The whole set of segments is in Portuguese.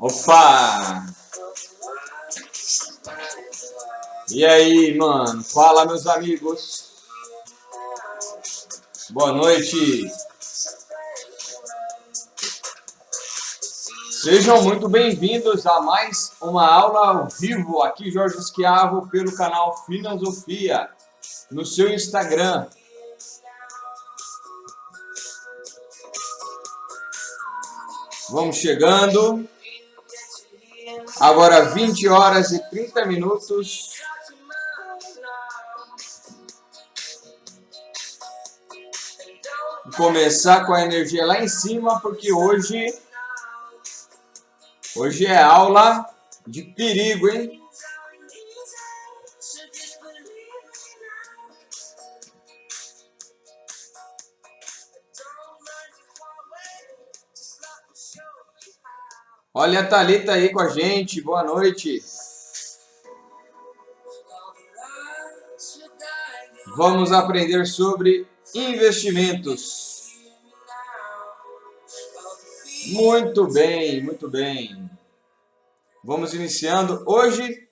Opa! E aí, mano? Fala, meus amigos. Boa noite. Sejam muito bem-vindos a mais uma aula ao vivo aqui, Jorge Schiavo, pelo canal Filosofia, no seu Instagram. Vamos chegando. Agora 20 horas e 30 minutos. Vou começar com a energia lá em cima, porque hoje é aula de perigo, hein? Olha a Thalita aí com a gente, boa noite. Vamos aprender sobre investimentos. Muito bem, muito bem. Vamos iniciando hoje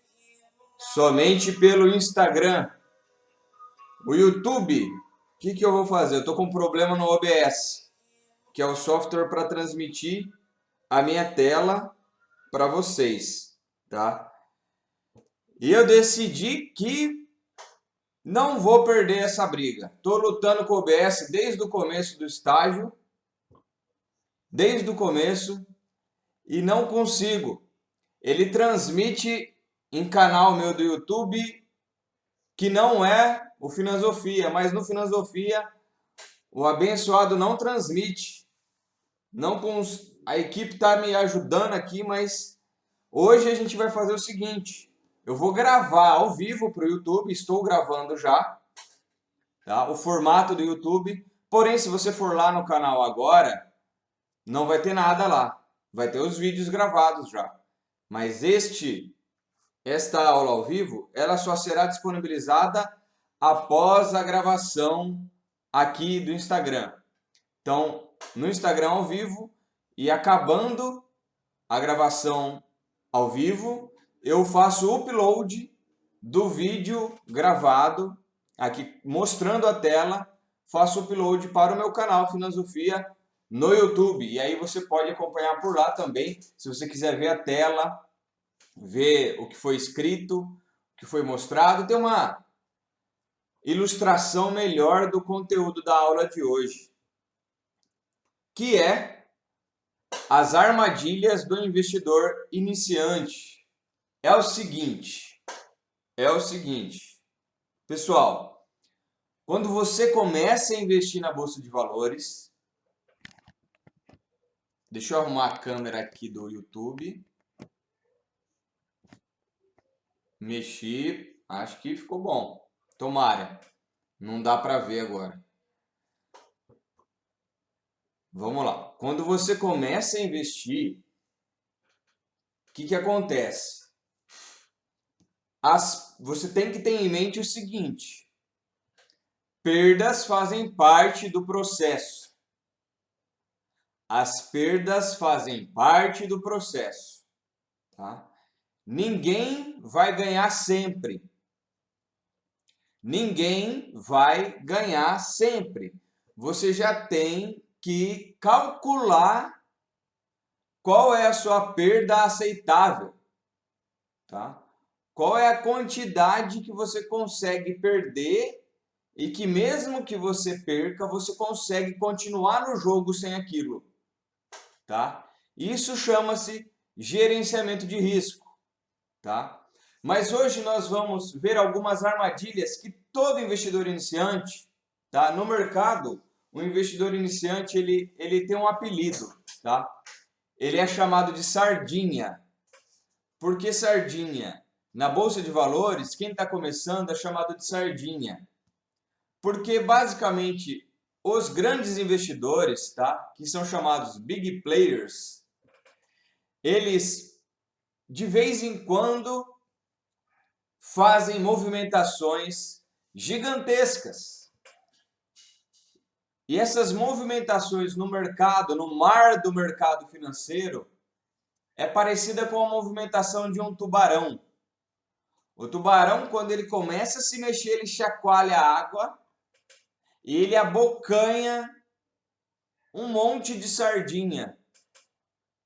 somente pelo Instagram. O YouTube, o que eu vou fazer? Eu estou com um problema no OBS, que é o software para transmitir a minha tela para vocês, tá? E eu decidi que não vou perder essa briga. Estou lutando com o OBS desde o começo do estágio, desde o começo, e não consigo. Ele transmite em canal meu do YouTube, que não é o Filosofia, mas no Filosofia o abençoado não transmite. A equipe está me ajudando aqui, mas hoje a gente vai fazer o seguinte. Eu vou gravar ao vivo para o YouTube, estou gravando já, tá? O formato do YouTube. Porém, se você for lá no canal agora, não vai ter nada lá. Vai ter os vídeos gravados já. Mas esta aula ao vivo, ela só será disponibilizada após a gravação aqui do Instagram. Então, no Instagram ao vivo e acabando a gravação ao vivo, eu faço o upload do vídeo gravado, aqui mostrando a tela, faço o upload para o meu canal Filosofia no YouTube. E aí você pode acompanhar por lá também, se você quiser ver a tela, ver o que foi escrito, o que foi mostrado, ter uma ilustração melhor do conteúdo da aula de hoje, que é as armadilhas do investidor iniciante. É o seguinte, pessoal, quando você começa a investir na Bolsa de Valores, deixa eu arrumar a câmera aqui do YouTube, mexi, acho que ficou bom, tomara, não dá para ver agora. Vamos lá, quando você começa a investir, o que acontece? Você tem que ter em mente o seguinte: perdas fazem parte do processo. As perdas fazem parte do processo, tá? Ninguém vai ganhar sempre. Ninguém vai ganhar sempre. Você já tem que calcular qual é a sua perda aceitável, tá? Qual é a quantidade que você consegue perder e que mesmo que você perca, você consegue continuar no jogo sem aquilo, tá? Isso chama-se gerenciamento de risco, tá? Mas hoje nós vamos ver algumas armadilhas que todo investidor iniciante, tá? No mercado, o investidor iniciante ele tem um apelido, tá? Ele é chamado de sardinha. Por que sardinha? Na Bolsa de Valores, quem está começando é chamado de sardinha. Porque basicamente os grandes investidores, tá? Que são chamados big players, eles de vez em quando fazem movimentações gigantescas. E essas movimentações no mercado, no mar do mercado financeiro, é parecida com a movimentação de um tubarão. O tubarão, quando ele começa a se mexer, ele chacoalha a água e ele abocanha um monte de sardinha.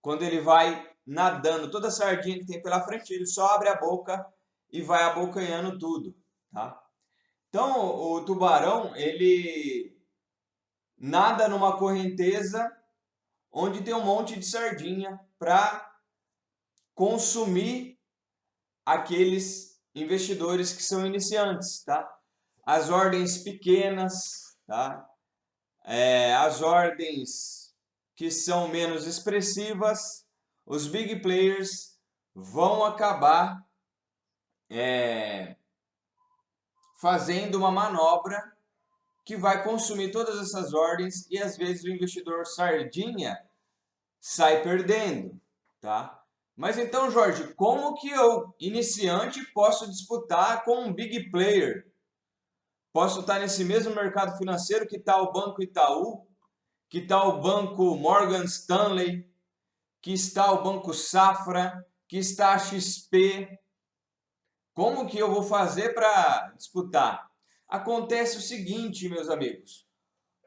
Quando ele vai nadando, toda sardinha que tem pela frente, ele só abre a boca e vai abocanhando tudo, tá? Então, o tubarão, ele nada numa correnteza onde tem um monte de sardinha para consumir aqueles investidores que são iniciantes, tá? As ordens pequenas, tá? As ordens que são menos expressivas, os big players vão acabar fazendo uma manobra que vai consumir todas essas ordens e às vezes o investidor sardinha sai perdendo, tá? Mas então, Jorge, como que eu, iniciante, posso disputar com um big player? Posso estar nesse mesmo mercado financeiro que está o Banco Itaú, que está o Banco Morgan Stanley, que está o Banco Safra, que está a XP. Como que eu vou fazer para disputar? Acontece o seguinte, meus amigos.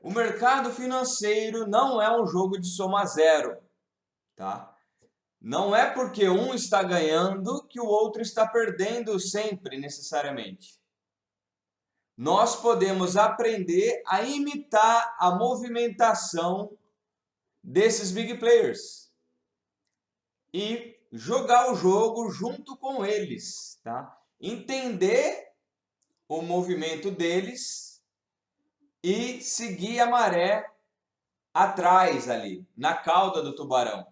O mercado financeiro não é um jogo de soma zero, tá? Não é porque um está ganhando que o outro está perdendo sempre, necessariamente. Nós podemos aprender a imitar a movimentação desses big players e jogar o jogo junto com eles, tá? Entender o movimento deles e seguir a maré atrás ali, na cauda do tubarão.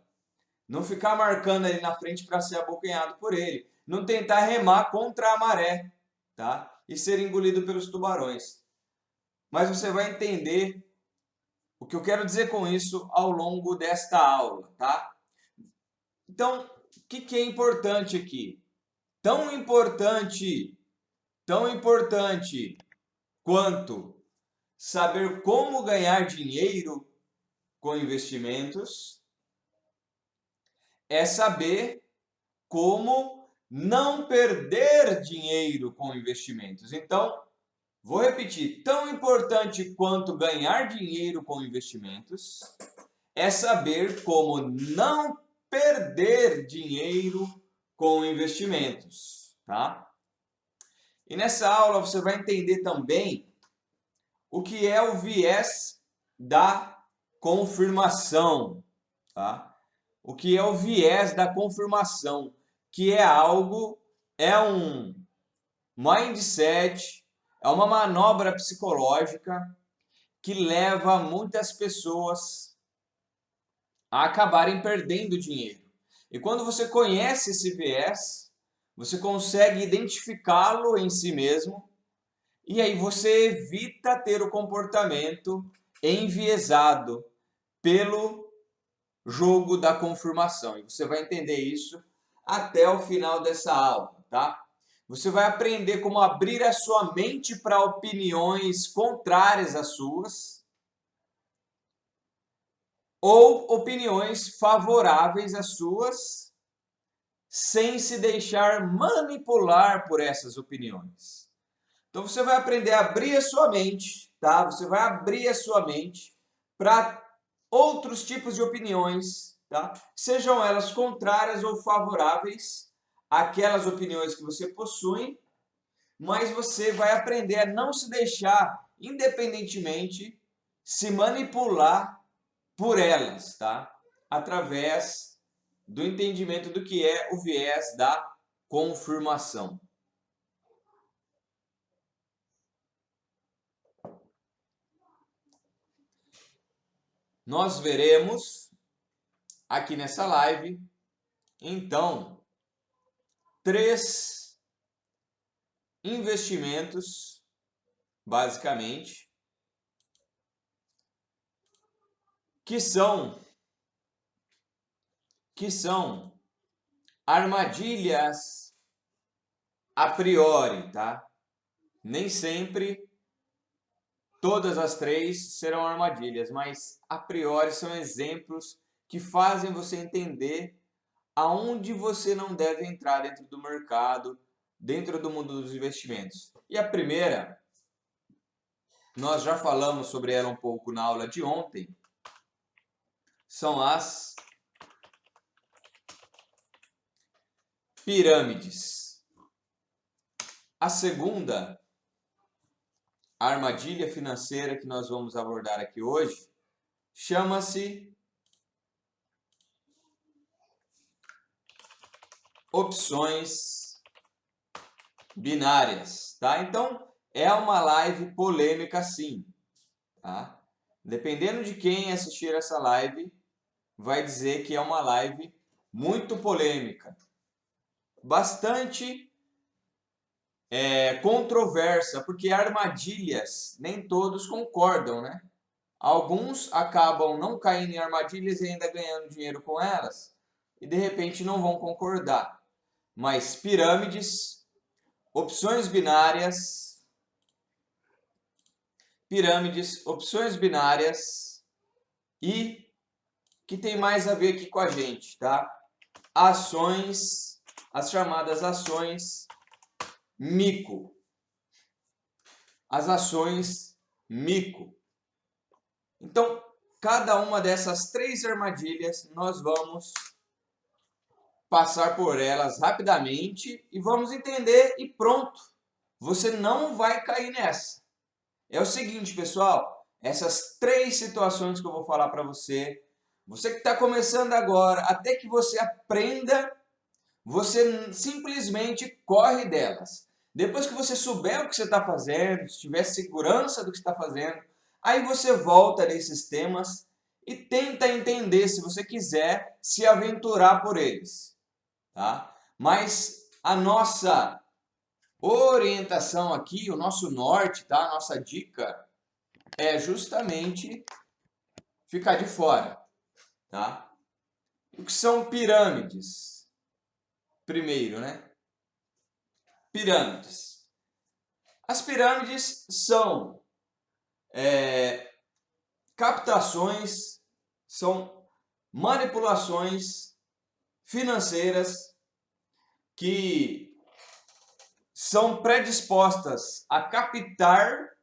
Não ficar marcando ali na frente para ser abocanhado por ele. Não tentar remar contra a maré, tá? E ser engolido pelos tubarões. Mas você vai entender o que eu quero dizer com isso ao longo desta aula, tá? Então, o que é importante aqui? Tão importante quanto saber como ganhar dinheiro com investimentos é saber como não perder dinheiro com investimentos. Então, vou repetir, tão importante quanto ganhar dinheiro com investimentos é saber como não perder dinheiro com investimentos, tá? E nessa aula você vai entender também o que é o viés da confirmação, tá? O que é o viés da confirmação, que é algo, é um mindset, é uma manobra psicológica que leva muitas pessoas a acabarem perdendo dinheiro. E quando você conhece esse viés, você consegue identificá-lo em si mesmo e aí você evita ter o comportamento enviesado pelo jogo da confirmação. E você vai entender isso até o final dessa aula, tá? Você vai aprender como abrir a sua mente para opiniões contrárias às suas ou opiniões favoráveis às suas, sem se deixar manipular por essas opiniões. Então você vai aprender a abrir a sua mente, tá? Você vai abrir a sua mente para outros tipos de opiniões, tá? Sejam elas contrárias ou favoráveis àquelas opiniões que você possui, mas você vai aprender a não se deixar, independentemente, se manipular por elas, tá? Através do entendimento do que é o viés da confirmação. Nós veremos aqui nessa live, então, 3 investimentos, basicamente, que são armadilhas a priori, tá? Nem sempre todas as 3 serão armadilhas, mas a priori são exemplos que fazem você entender aonde você não deve entrar dentro do mercado, dentro do mundo dos investimentos. E a primeira, nós já falamos sobre ela um pouco na aula de ontem, são as pirâmides. A segunda armadilha financeira que nós vamos abordar aqui hoje chama-se opções binárias, tá? Então, é uma live polêmica sim, tá? Dependendo de quem assistir essa live, vai dizer que é uma live muito polêmica, bastante controversa, porque armadilhas nem todos concordam, né? Alguns acabam não caindo em armadilhas e ainda ganhando dinheiro com elas, e de repente não vão concordar. Mas pirâmides, opções binárias, e que tem mais a ver aqui com a gente, tá? Ações, as chamadas ações mico. As ações mico. Então, cada uma dessas 3 armadilhas, nós vamos passar por elas rapidamente e vamos entender e pronto. Você não vai cair nessa. É o seguinte, pessoal, essas 3 situações que eu vou falar para você, você que está começando agora, até que você aprenda, você simplesmente corre delas. Depois que você souber o que você está fazendo, se tiver segurança do que está fazendo, aí você volta nesses temas e tenta entender, se você quiser, se aventurar por eles. Tá? Mas a nossa orientação aqui, o nosso norte, tá? A nossa dica é justamente ficar de fora. Tá? O que são pirâmides? Primeiro, né? Pirâmides. As pirâmides são captações, são manipulações financeiras que são predispostas a captar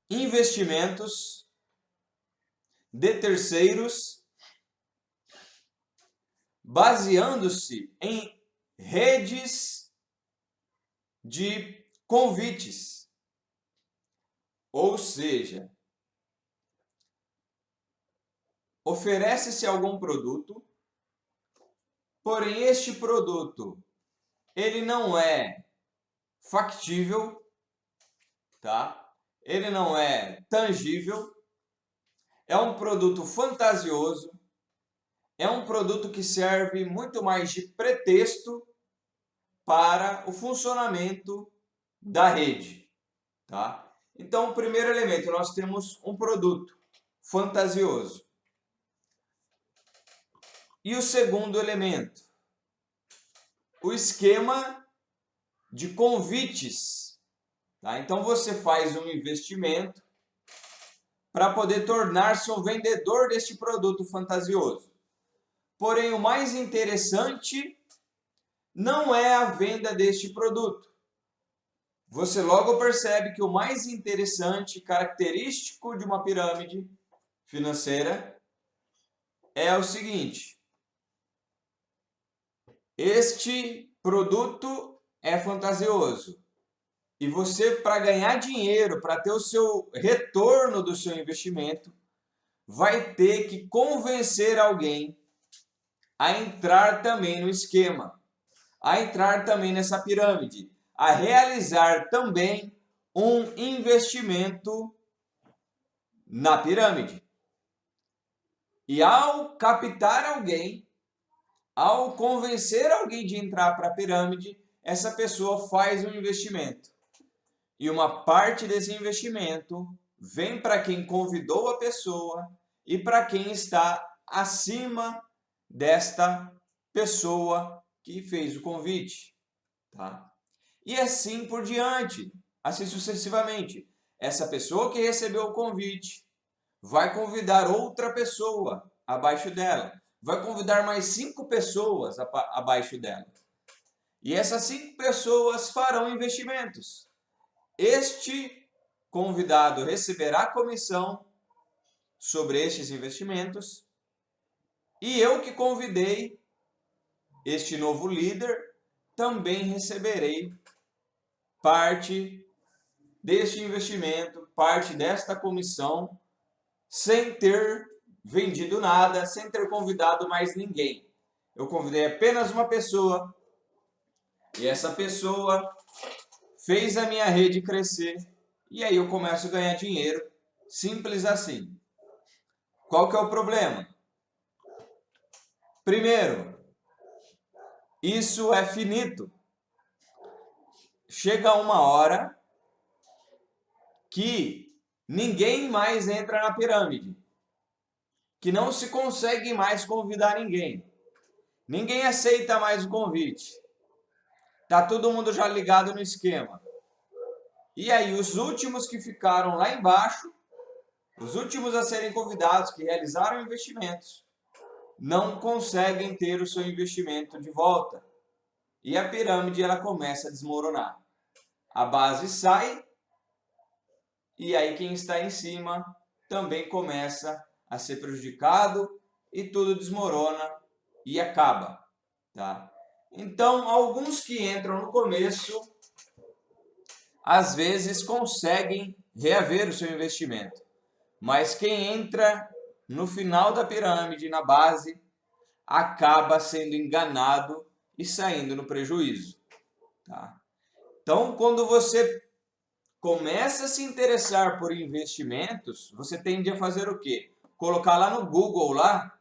investimentos de terceiros, baseando-se em redes de convites. Ou seja, oferece-se algum produto, porém este produto ele não é factível, tá? Ele não é tangível, é um produto fantasioso, é um produto que serve muito mais de pretexto para o funcionamento da rede, tá? Então, o primeiro elemento, nós temos um produto fantasioso. E o segundo elemento, o esquema de convites. Tá? Então, você faz um investimento para poder tornar-se um vendedor deste produto fantasioso. Porém, o mais interessante não é a venda deste produto. Você logo percebe que o mais interessante, característico de uma pirâmide financeira, é o seguinte: este produto é fantasioso. E você, para ganhar dinheiro, para ter o seu retorno do seu investimento, vai ter que convencer alguém a entrar também no esquema, a entrar também nessa pirâmide, a realizar também um investimento na pirâmide. E ao captar alguém, ao convencer alguém de entrar para a pirâmide, essa pessoa faz um investimento. E uma parte desse investimento vem para quem convidou a pessoa e para quem está acima desta pessoa que fez o convite. Tá? E assim por diante, assim sucessivamente. Essa pessoa que recebeu o convite vai convidar outra pessoa abaixo dela. vai convidar mais 5 pessoas abaixo dela. E essas 5 pessoas farão investimentos. Este convidado receberá comissão sobre estes investimentos e eu que convidei este novo líder também receberei parte deste investimento, parte desta comissão, sem ter vendido nada, sem ter convidado mais ninguém. Eu convidei apenas uma pessoa e essa pessoa fez a minha rede crescer e aí eu começo a ganhar dinheiro, simples assim. Qual que é o problema? Primeiro, isso é finito. Chega uma hora que ninguém mais entra na pirâmide, que não se consegue mais convidar ninguém. Ninguém aceita mais o convite. Tá todo mundo já ligado no esquema. E aí os últimos que ficaram lá embaixo, os últimos a serem convidados, que realizaram investimentos, não conseguem ter o seu investimento de volta. E a pirâmide ela começa a desmoronar. A base sai e aí quem está em cima também começa a ser prejudicado e tudo desmorona e acaba, tá? Então, alguns que entram no começo, às vezes conseguem reaver o seu investimento. Mas quem entra no final da pirâmide, na base, acaba sendo enganado e saindo no prejuízo, tá? Então, quando você começa a se interessar por investimentos, você tende a fazer o quê? Colocar lá no Google, lá,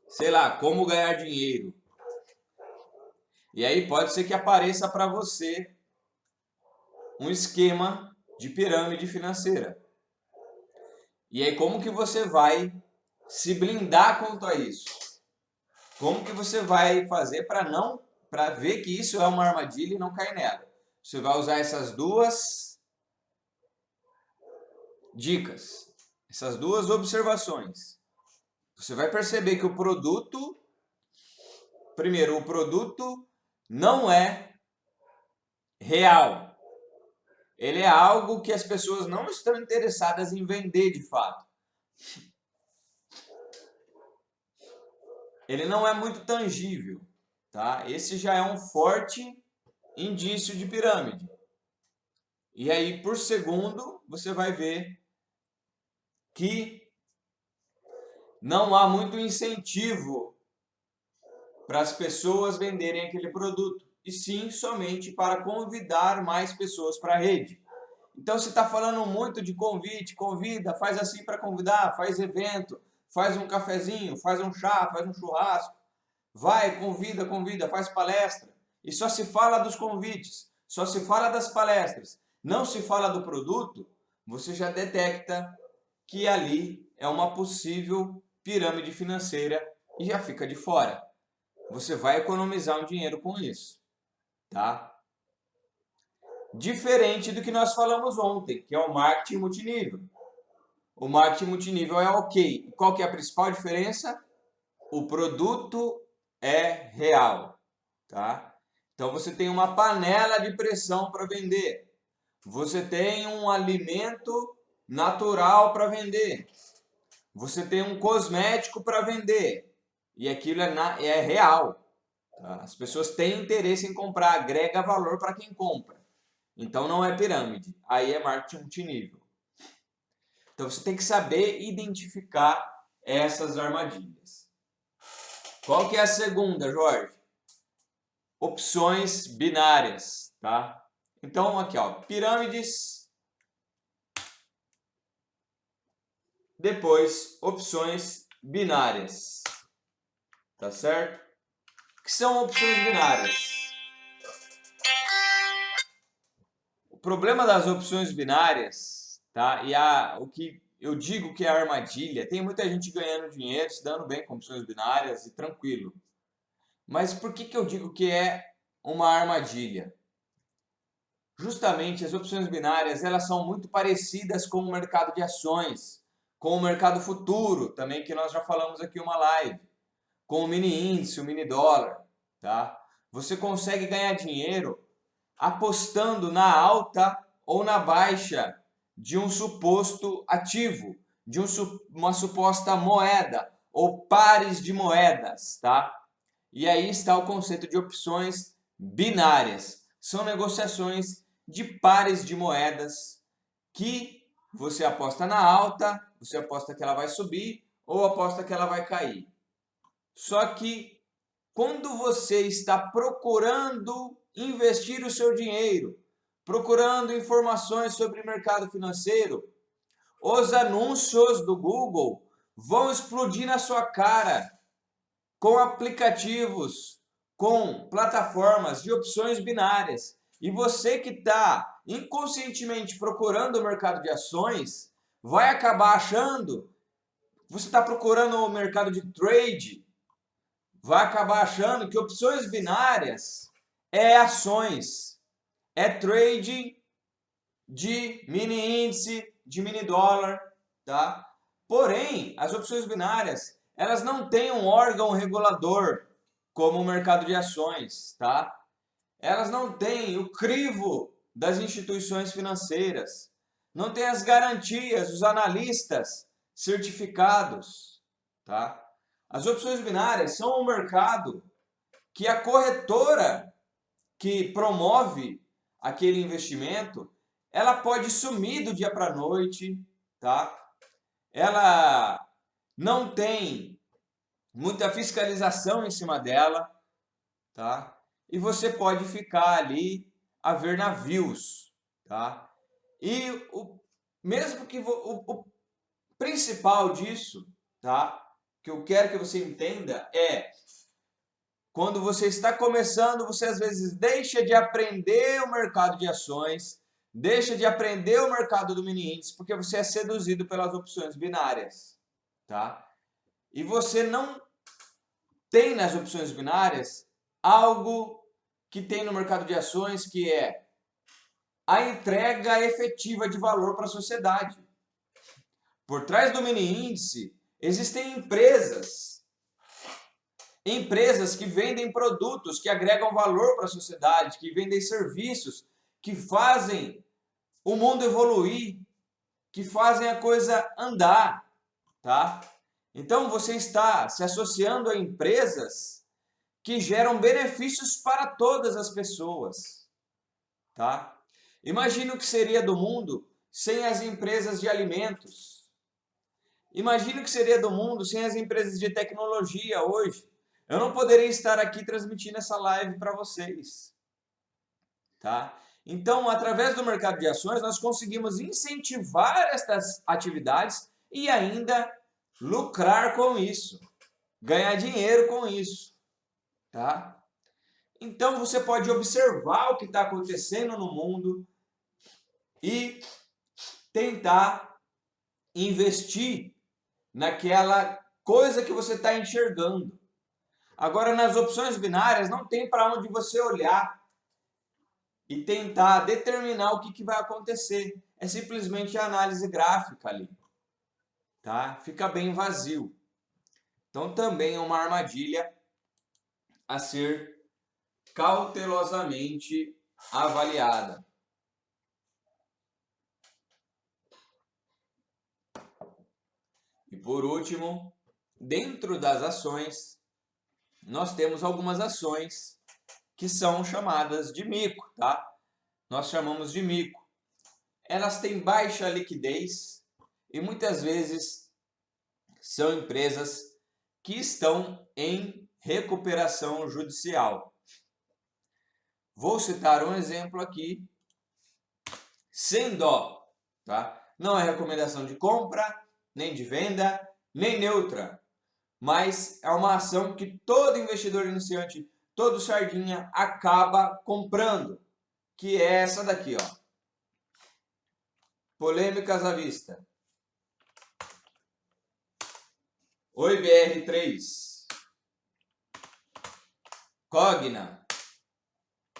sei lá, como ganhar dinheiro. E aí pode ser que apareça para você um esquema de pirâmide financeira. E aí como que você vai se blindar quanto a isso? Como que você vai fazer para ver que isso é uma armadilha e não cair nela? Você vai usar essas duas dicas, essas duas observações. Você vai perceber que o produto, primeiro, o produto não é real. Ele é algo que as pessoas não estão interessadas em vender de fato. Ele não é muito tangível, tá? Esse já é um forte indício de pirâmide. E aí, por segundo, você vai ver que não há muito incentivo para as pessoas venderem aquele produto, e sim somente para convidar mais pessoas para a rede. Então, se está falando muito de convite, convida, faz assim para convidar, faz evento, faz um cafezinho, faz um chá, faz um churrasco, vai, convida, faz palestra, e só se fala dos convites, só se fala das palestras, não se fala do produto, você já detecta que ali é uma possível pirâmide financeira e já fica de fora. Você vai economizar um dinheiro com isso, tá? Diferente do que nós falamos ontem, que é o marketing multinível. O marketing multinível é ok. Qual que é a principal diferença? O produto é real, tá? Então você tem uma panela de pressão para vender. Você tem um alimento natural para vender. Você tem um cosmético para vender. E aquilo é real. Tá? As pessoas têm interesse em comprar, agrega valor para quem compra. Então não é pirâmide, aí é marketing multinível. Então você tem que saber identificar essas armadilhas. Qual que é a segunda, Jorge? Opções binárias, tá? Então aqui, ó, pirâmides, depois opções binárias, tá certo? O que são opções binárias? O problema das opções binárias, tá? E o que eu digo que é armadilha, tem muita gente ganhando dinheiro, se dando bem com opções binárias e tranquilo. Mas por que eu digo que é uma armadilha? Justamente as opções binárias, elas são muito parecidas com o mercado de ações, com o mercado futuro, também que nós já falamos aqui uma live, com o mini índice, o mini dólar, tá? Você consegue ganhar dinheiro apostando na alta ou na baixa de um suposto ativo, de uma suposta moeda ou pares de moedas, tá? E aí está o conceito de opções binárias. São negociações de pares de moedas que você aposta na alta, você aposta que ela vai subir ou aposta que ela vai cair. Só que quando você está procurando investir o seu dinheiro, procurando informações sobre o mercado financeiro, os anúncios do Google vão explodir na sua cara com aplicativos, com plataformas de opções binárias. E você que está inconscientemente procurando o mercado de ações, vai acabar achando, você está procurando o mercado de trade, vai acabar achando que opções binárias é ações, é trading de mini índice, de mini dólar, tá? Porém, as opções binárias, elas não têm um órgão regulador como o mercado de ações, tá? Elas não têm o crivo das instituições financeiras, não têm as garantias, os analistas certificados, tá? As opções binárias são um mercado que a corretora que promove aquele investimento, ela pode sumir do dia para a noite, tá? Ela não tem muita fiscalização em cima dela, tá? E você pode ficar ali a ver navios, tá? E mesmo que o principal disso, tá? Que eu quero que você entenda é quando você está começando, você às vezes deixa de aprender o mercado de ações, deixa de aprender o mercado do mini índice, porque você é seduzido pelas opções binárias, tá? E você não tem nas opções binárias algo que tem no mercado de ações, que é a entrega efetiva de valor para a sociedade. Por trás do mini índice existem empresas que vendem produtos, que agregam valor para a sociedade, que vendem serviços, que fazem o mundo evoluir, que fazem a coisa andar, tá? Então você está se associando a empresas que geram benefícios para todas as pessoas, tá? Imagina o que seria do mundo sem as empresas de alimentos. Imagina o que seria do mundo sem as empresas de tecnologia hoje. Eu não poderia estar aqui transmitindo essa live para vocês, tá? Então, através do mercado de ações, nós conseguimos incentivar estas atividades e ainda lucrar com isso, ganhar dinheiro com isso, tá? Então, você pode observar o que está acontecendo no mundo e tentar investir naquela coisa que você está enxergando. Agora, nas opções binárias, não tem para onde você olhar e tentar determinar o que vai acontecer. É simplesmente a análise gráfica ali, tá? Fica bem vazio. Então, também é uma armadilha a ser cautelosamente avaliada. E por último, dentro das ações, nós temos algumas ações que são chamadas de mico, tá? Nós chamamos de mico. Elas têm baixa liquidez e muitas vezes são empresas que estão em recuperação judicial. Vou citar um exemplo aqui, sem dó, tá? Não é recomendação de compra, nem de venda, nem neutra, mas é uma ação que todo investidor iniciante, todo sardinha acaba comprando, que é essa daqui, ó. Polêmicas à vista. Oi BR3, Cogna,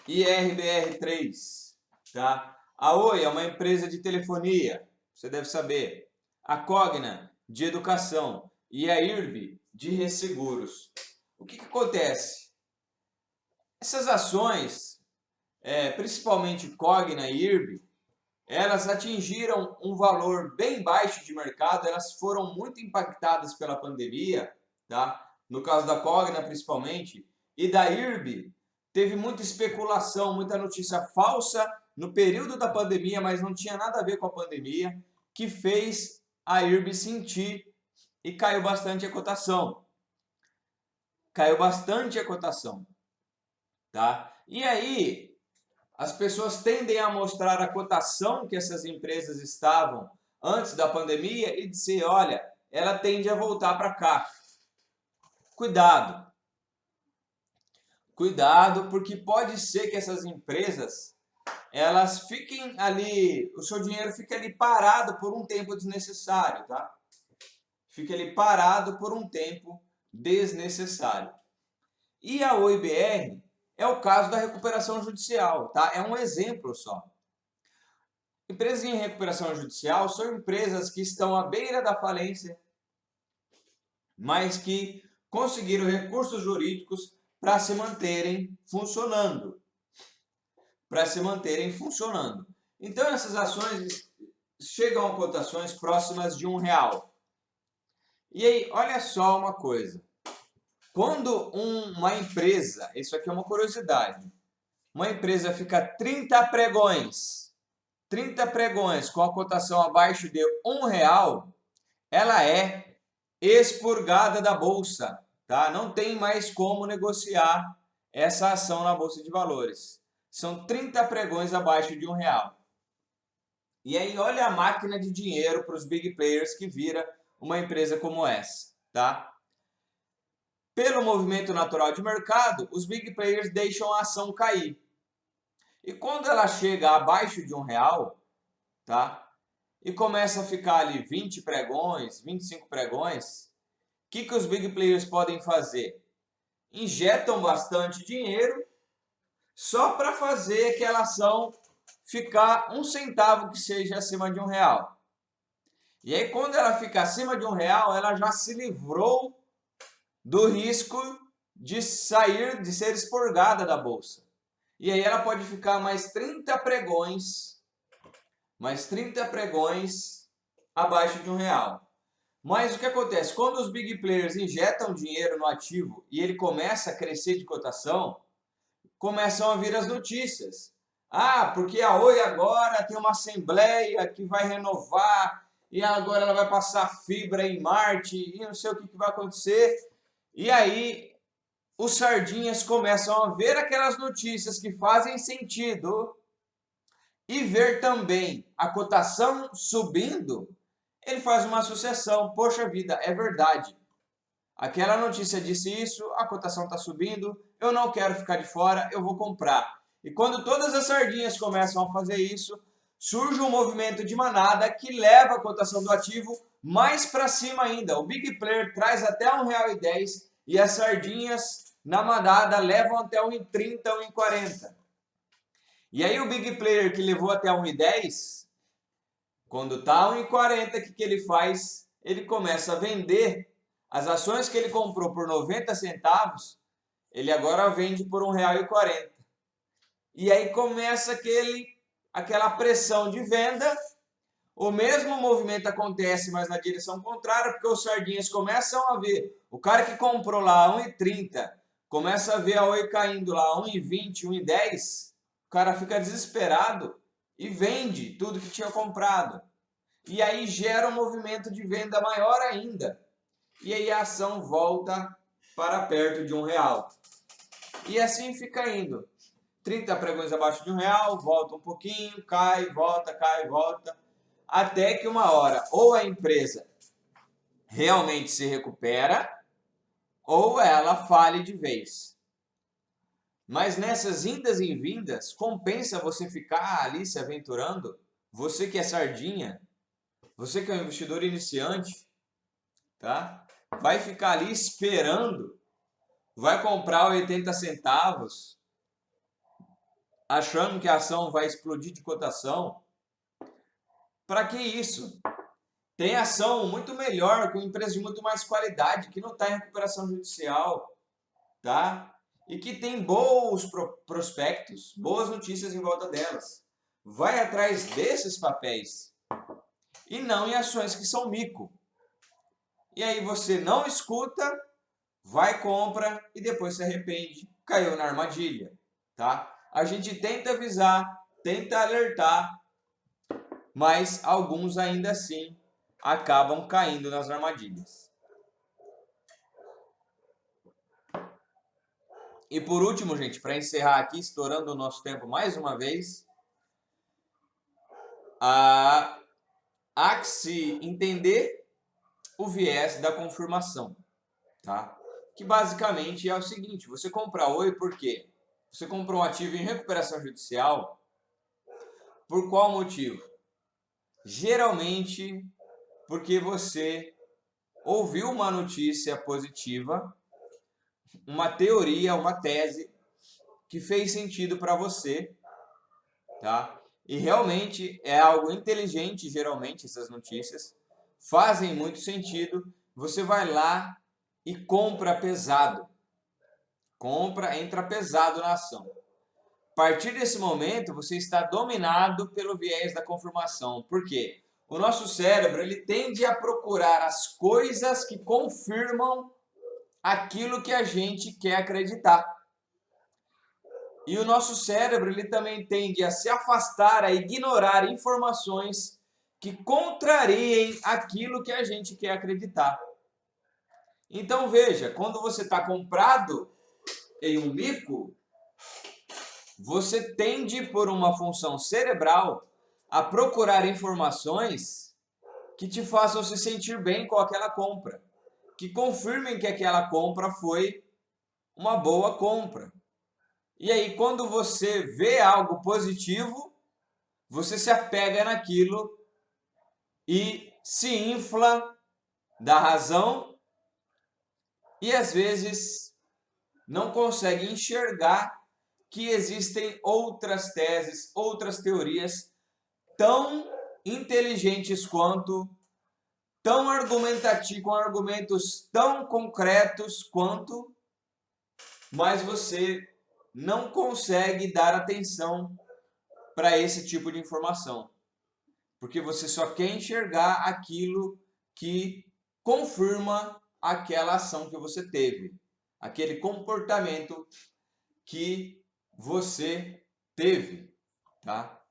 IRBR3, tá? A Oi é uma empresa de telefonia, você deve saber. A Cogna de educação e a IRB de resseguros. O que acontece? Essas ações, principalmente Cogna e IRB, elas atingiram um valor bem baixo de mercado, elas foram muito impactadas pela pandemia, tá? No caso da Cogna principalmente, e da IRB, teve muita especulação, muita notícia falsa no período da pandemia, mas não tinha nada a ver com a pandemia, que fez a IRB sentir e caiu bastante a cotação. Caiu bastante a cotação, tá? E aí, as pessoas tendem a mostrar a cotação que essas empresas estavam antes da pandemia e dizer, olha, ela tende a voltar para cá. Cuidado. Cuidado, porque pode ser que essas empresas, elas fiquem ali, o seu dinheiro fique ali parado por um tempo desnecessário, tá? Fique ali parado por um tempo desnecessário. E a OIBR é o caso da recuperação judicial, tá? É um exemplo só. Empresas em recuperação judicial são empresas que estão à beira da falência, mas que conseguiram recursos jurídicos para se manterem funcionando. Então, essas ações chegam a cotações próximas de R$1. E aí, olha só uma coisa. Quando uma empresa, isso aqui é uma curiosidade, uma empresa fica 30 pregões com a cotação abaixo de R$1, ela é expurgada da bolsa, tá? Não tem mais como negociar essa ação na bolsa de valores. São 30 pregões abaixo de R$1. E aí olha a máquina de dinheiro para os big players que vira uma empresa como essa, tá? Pelo movimento natural de mercado, os big players deixam a ação cair. E quando ela chega abaixo de R$1, tá? E começa a ficar ali 20 pregões, 25 pregões, o que os big players podem fazer? Injetam bastante dinheiro só para fazer aquela ação ficar 1 centavo que seja acima de R$1. E aí quando ela fica acima de R$1, ela já se livrou do risco de sair, de ser expurgada da bolsa. E aí ela pode ficar mais 30 pregões abaixo de R$1. Mas o que acontece? Quando os big players injetam dinheiro no ativo e ele começa a crescer de cotação, começam a vir as notícias. Ah, porque a Oi agora tem uma assembleia que vai renovar e agora ela vai passar fibra em Marte e não sei o que vai acontecer. E aí os sardinhas começam a ver aquelas notícias que fazem sentido e ver também a cotação subindo, ele faz uma associação. Poxa vida, é verdade. Aquela notícia disse isso, a cotação está subindo, eu não quero ficar de fora, eu vou comprar. E quando todas as sardinhas começam a fazer isso, surge um movimento de manada que leva a cotação do ativo mais para cima ainda. O big player traz até R$1,10 e as sardinhas na manada levam até R$1,30, R$1,40. E aí o big player que levou até R$1,10, quando está R$1,40, o que ele faz? Ele começa a vender as ações que ele comprou por 90 centavos, ele agora vende por R$1,40. E aí começa aquela pressão de venda. O mesmo movimento acontece, mas na direção contrária, porque os sardinhas começam a ver. O cara que comprou lá a R$1,30, começa a ver a Oi caindo lá a R$1,20, R$1,10, o cara fica desesperado e vende tudo que tinha comprado. E aí gera um movimento de venda maior ainda. E aí a ação volta para perto de R$1. E assim fica indo. 30 pregões abaixo de R$1, volta um pouquinho, cai, volta, até que uma hora ou a empresa realmente se recupera ou ela fale de vez. Mas nessas indas e vindas, compensa você ficar ali se aventurando? Você que é sardinha, você que é um investidor iniciante, tá? Vai ficar ali esperando, vai comprar 80 centavos, achando que a ação vai explodir de cotação. Para que isso? tem ação muito melhor, com empresas de muito mais qualidade, que não está em recuperação judicial, tá? E que tem bons prospectos, boas notícias em volta delas. Vai atrás desses papéis e não em ações que são mico. E aí você não escuta, vai, compra e depois se arrepende. Caiu na armadilha, tá? A gente tenta avisar, tenta alertar, mas alguns ainda assim acabam caindo nas armadilhas. E por último, gente, para encerrar aqui, estourando o nosso tempo mais uma vez, há que se entender o viés da confirmação, tá? Que basicamente é o seguinte: você compra Oi por quê? Você comprou um ativo em recuperação judicial, por qual motivo? Geralmente porque você ouviu uma notícia positiva, uma teoria, uma tese que fez sentido para você, tá? E realmente é algo inteligente, geralmente essas notícias fazem muito sentido. Você vai lá e compra pesado. Compra, entra pesado na ação. A partir desse momento, você está dominado pelo viés da confirmação. Por quê? O nosso cérebro, ele tende a procurar as coisas que confirmam aquilo que a gente quer acreditar. E o nosso cérebro, ele também tende a se afastar, a ignorar informações que contrariem aquilo que a gente quer acreditar. Então veja, quando você está comprado em um mico, você tende, por uma função cerebral, a procurar informações que te façam se sentir bem com aquela compra, que confirmem que aquela compra foi uma boa compra. E aí, quando você vê algo positivo, você se apega naquilo e se infla da razão e às vezes não consegue enxergar que existem outras teses, outras teorias tão inteligentes quanto, tão argumentativas, com argumentos tão concretos quanto, mas você não consegue dar atenção para esse tipo de informação, porque você só quer enxergar aquilo que confirma aquela ação que você teve, aquele comportamento que você teve, tá?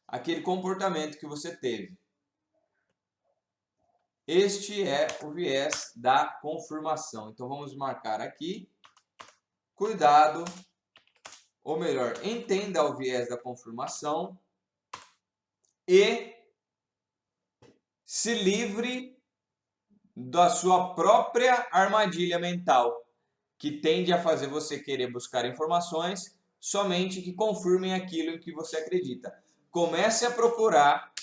Aquele comportamento que você teve. Este é o viés da confirmação. Então vamos marcar aqui. Cuidado, ou melhor, entenda o viés da confirmação e se livre da sua própria armadilha mental, que tende a fazer você querer buscar informações somente que confirmem aquilo em que você acredita. Comece a procurar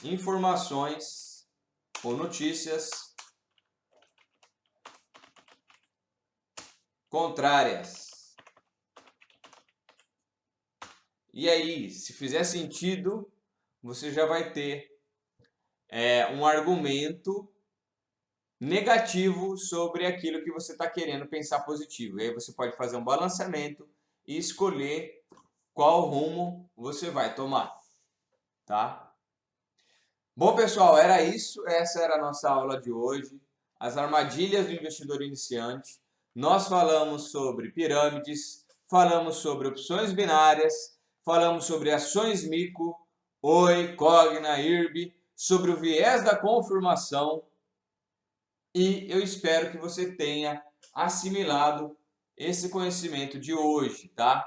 informações ou notícias contrárias. E aí, se fizer sentido, você já vai ter um argumento negativo sobre aquilo que você está querendo pensar positivo. E aí você pode fazer um balanceamento e escolher qual rumo você vai tomar, tá? Bom, pessoal, era isso. Essa era a nossa aula de hoje. As armadilhas do investidor iniciante. Nós falamos sobre pirâmides, falamos sobre opções binárias, falamos sobre ações mico, Oi, Cogna, IRB, sobre o viés da confirmação. E eu espero que você tenha assimilado esse conhecimento de hoje, tá?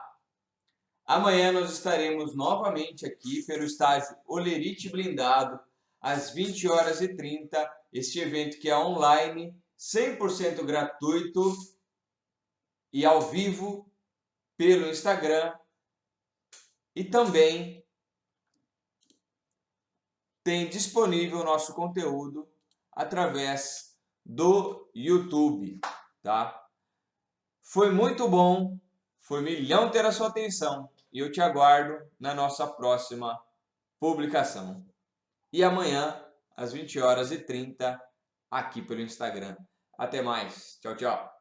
Amanhã nós estaremos novamente aqui pelo estágio Olerite Blindado, às 20h30. Este evento que é online, 100% gratuito e ao vivo pelo Instagram. E também tem disponível o nosso conteúdo através do YouTube, tá? Foi muito bom Foi um milhão ter a sua atenção e eu te aguardo na nossa próxima publicação. E amanhã, às 20h30, aqui pelo Instagram. Até mais. Tchau, tchau.